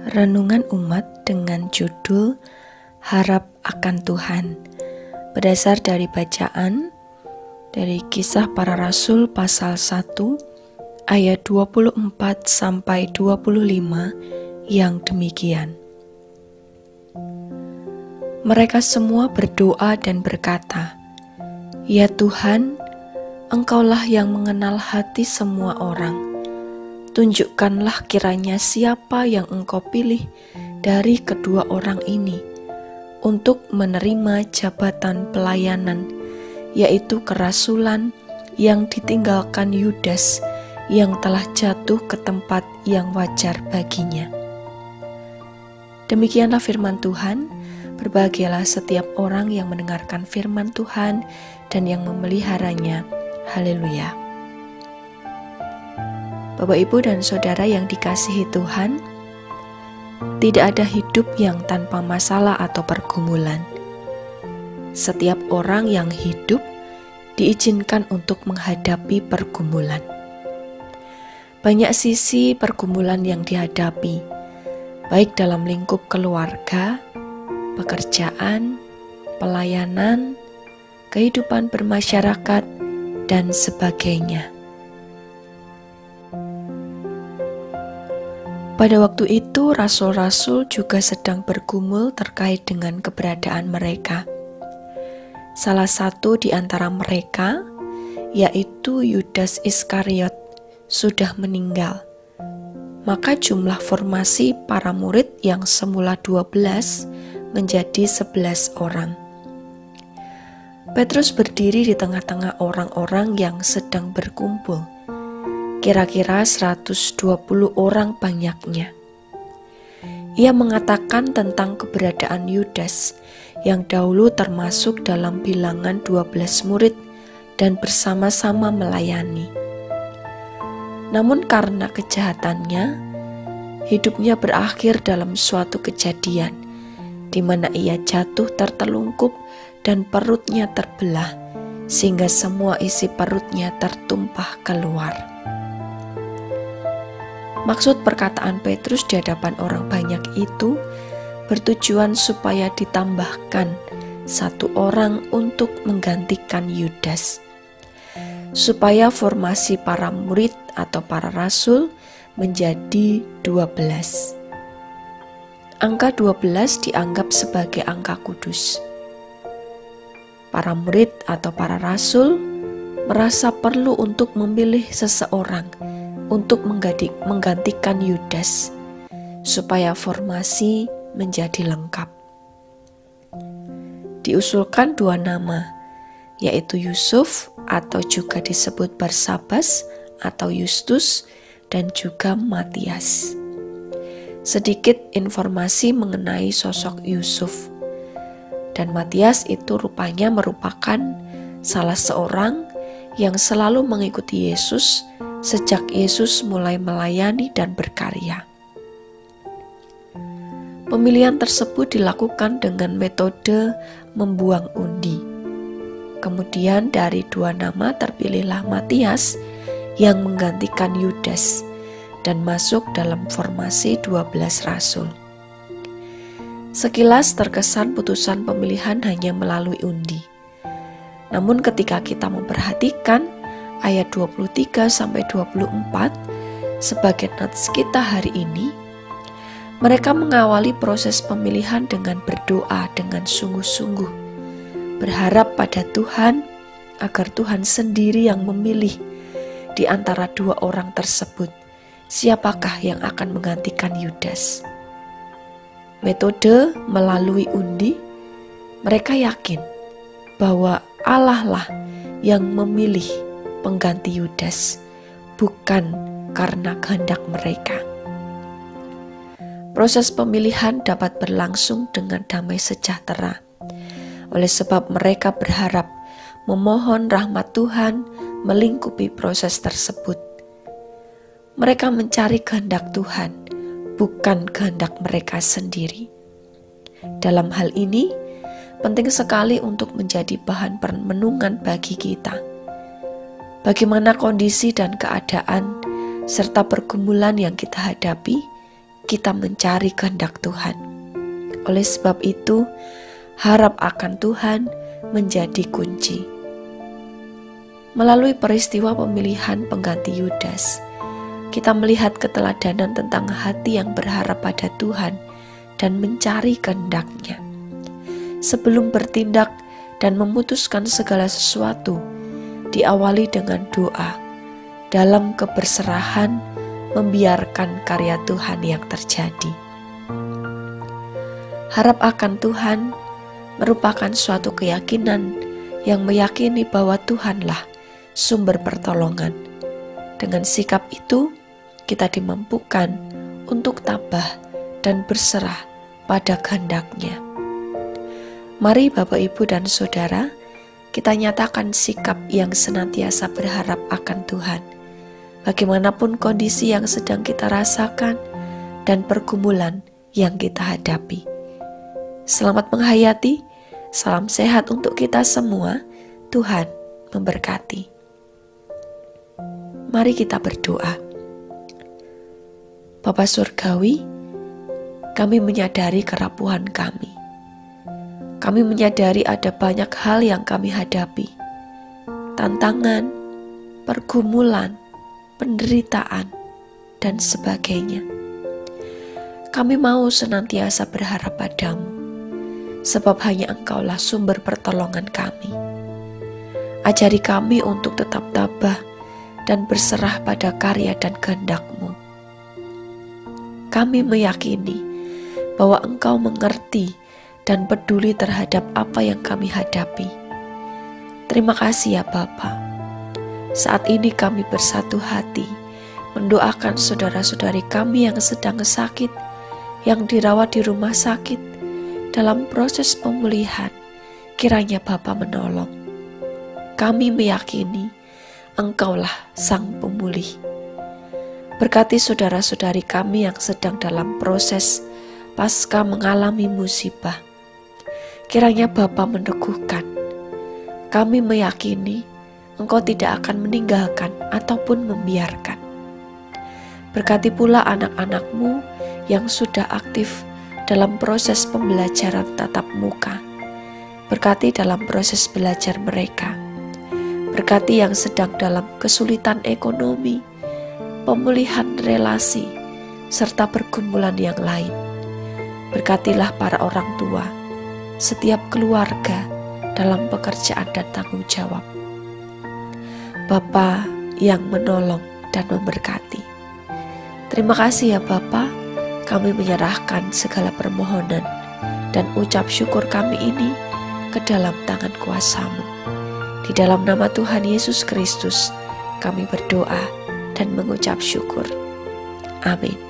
Renungan Umat dengan judul Harap akan Tuhan, berdasar dari bacaan dari Kisah Para Rasul pasal 1 ayat 24 sampai 25 yang demikian. Mereka semua berdoa dan berkata, "Ya Tuhan, Engkaulah yang mengenal hati semua orang. Tunjukkanlah kiranya siapa yang Engkau pilih dari kedua orang ini untuk menerima jabatan pelayanan, yaitu kerasulan yang ditinggalkan Yudas yang telah jatuh ke tempat yang wajar baginya." Demikianlah firman Tuhan. Berbahagialah setiap orang yang mendengarkan firman Tuhan dan yang memeliharanya. Haleluya. Bapak, Ibu, dan Saudara yang dikasihi Tuhan, tidak ada hidup yang tanpa masalah atau pergumulan. Setiap orang yang hidup diizinkan untuk menghadapi pergumulan. Banyak sisi pergumulan yang dihadapi, baik dalam lingkup keluarga, pekerjaan, pelayanan, kehidupan bermasyarakat, dan sebagainya. Pada waktu itu, rasul-rasul juga sedang bergumul terkait dengan keberadaan mereka. Salah satu di antara mereka, yaitu Yudas Iskariot, sudah meninggal. Maka jumlah formasi para murid yang semula 12 menjadi 11 orang. Petrus berdiri di tengah-tengah orang-orang yang sedang berkumpul. Kira-kira 120 orang banyaknya. Ia mengatakan tentang keberadaan Yudas yang dahulu termasuk dalam bilangan 12 murid dan bersama-sama melayani. Namun karena kejahatannya, hidupnya berakhir dalam suatu kejadian di mana ia jatuh tertelungkup dan perutnya terbelah sehingga semua isi perutnya tertumpah keluar. Maksud perkataan Petrus di hadapan orang banyak itu bertujuan supaya ditambahkan satu orang untuk menggantikan Yudas, supaya formasi para murid atau para rasul menjadi 12. Angka 12 dianggap sebagai angka kudus. Para murid atau para rasul merasa perlu untuk memilih seseorang untuk menggantikan Yudas, supaya formasi menjadi lengkap. Diusulkan dua nama, yaitu Yusuf atau juga disebut Barsabas atau Yustus, dan juga Matias. Sedikit informasi mengenai sosok Yusuf. Dan Matias itu rupanya merupakan salah seorang yang selalu mengikuti Yesus sejak Yesus mulai melayani dan berkarya. Pemilihan tersebut dilakukan dengan metode membuang undi. Kemudian dari dua nama terpilihlah Matias yang menggantikan Yudas dan masuk dalam formasi 12 rasul. Sekilas terkesan putusan pemilihan hanya melalui undi. Namun ketika kita memperhatikan ayat 23-24 sebagai nats kita hari ini, mereka mengawali proses pemilihan dengan berdoa dengan sungguh-sungguh, berharap pada Tuhan agar Tuhan sendiri yang memilih di antara dua orang tersebut siapakah yang akan menggantikan Yudas. Metode melalui undi, mereka yakin bahwa Allah lah yang memilih pengganti Yudas, bukan karena kehendak mereka. Proses pemilihan dapat berlangsung dengan damai sejahtera, oleh sebab mereka berharap memohon rahmat Tuhan melingkupi proses tersebut. Mereka mencari kehendak Tuhan, bukan kehendak mereka sendiri. Dalam hal ini, penting sekali untuk menjadi bahan perenungan bagi kita. Bagaimana kondisi dan keadaan serta pergumulan yang kita hadapi kita mencari kehendak Tuhan. Oleh sebab itu, harap akan Tuhan menjadi kunci. Melalui peristiwa pemilihan pengganti Yudas, kita melihat keteladanan tentang hati yang berharap pada Tuhan dan mencari kehendak-Nya. Sebelum bertindak dan memutuskan segala sesuatu, diawali dengan doa, dalam keberserahan membiarkan karya Tuhan yang terjadi. Harap akan Tuhan merupakan suatu keyakinan yang meyakini bahwa Tuhanlah sumber pertolongan. Dengan sikap itu, kita dimampukan untuk tabah dan berserah pada kehendak-Nya. Mari Bapak, Ibu, dan Saudara, kita nyatakan sikap yang senantiasa berharap akan Tuhan. Bagaimanapun kondisi yang sedang kita rasakan dan pergumulan yang kita hadapi. Selamat menghayati, salam sehat untuk kita semua, Tuhan memberkati. Mari kita berdoa. Bapa Surgawi, kami menyadari kerapuhan kami. Kami menyadari ada banyak hal yang kami hadapi. Tantangan, pergumulan, penderitaan, dan sebagainya. Kami mau senantiasa berharap padamu, sebab hanya Engkaulah sumber pertolongan kami. Ajari kami untuk tetap tabah dan berserah pada karya dan kehendak-Mu. Kami meyakini bahwa Engkau mengerti dan peduli terhadap apa yang kami hadapi. Terima kasih ya Bapa. Saat ini kami bersatu hati mendoakan saudara-saudari kami yang sedang sakit, yang dirawat di rumah sakit, dalam proses pemulihan. Kiranya Bapa menolong. Kami meyakini Engkaulah Sang Pemulih. Berkati saudara-saudari kami yang sedang dalam proses pasca mengalami musibah. Kiranya Bapa meneguhkan. Kami meyakini Engkau tidak akan meninggalkan ataupun membiarkan. Berkati pula anak-anak-Mu yang sudah aktif dalam proses pembelajaran tatap muka. Berkati dalam proses belajar mereka. Berkati yang sedang dalam kesulitan ekonomi, pemulihan relasi, serta pergumulan yang lain. Berkatilah para orang tua, setiap keluarga dalam pekerjaan dan tanggung jawab. Bapa yang menolong dan memberkati. Terima kasih ya Bapa, kami menyerahkan segala permohonan dan ucap syukur kami ini ke dalam tangan kuasa-Mu. Di dalam nama Tuhan Yesus Kristus, kami berdoa dan mengucap syukur. Amin.